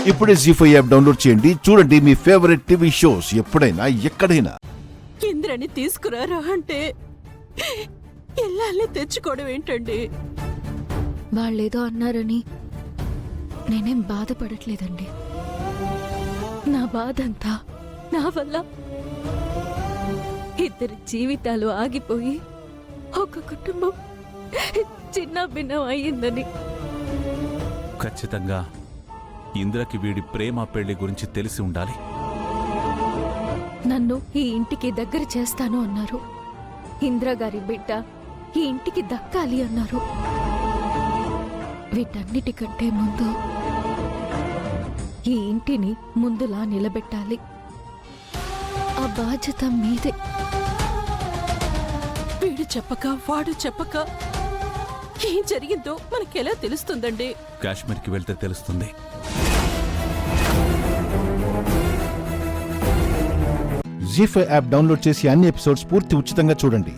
ఇప్పుడే జీ5 app download చేయండి. చూడండి మీ ఫేవరెట్ టీవీ షోస్ ఎప్పుడైనా ఎక్కడైనా. ఇంద్రని తీసుకురారా అంటే ఎల్లాలే తెచ్చుకోవడం ఏంటండి? వాళ్ళేదో అన్నారని నేనేం బాధపడట్లేదండి. నా బాధంతా నా వల్ల ఇద్దరి జీవితాలు ఆగిపోయి ఒక కుటుంబం చిన్న భిన్నం అయ్యిందని. ఖచ్చితంగా ఇంద్రకి వీడి ప్రేమ పెళ్లి గురించి తెలిసి ఉండాలి. నన్ను ఈ ఇంటికి దగ్గర చేస్తాను అన్నారు. ఇంద్రగారి బిడ్డ ఈ ఇంటికి దక్కాలి అన్నారు. వీటన్నిటికంటే ముందు ఈ ఇంటిని ముందులా నిలబెట్టాలి. ఆ బాధ్యత మీదే. వీడు చెప్పక వాడు చెప్పక ఏం జరిగిందో మనకెలా తెలుస్తుందండి? కాశ్మీర్కి వెళ్తే తెలుస్తుంది. జీ5 యాప్ డౌన్లోడ్ చేసి అన్ని ఎపిసోడ్స్ పూర్తి ఉచితంగా చూడండి.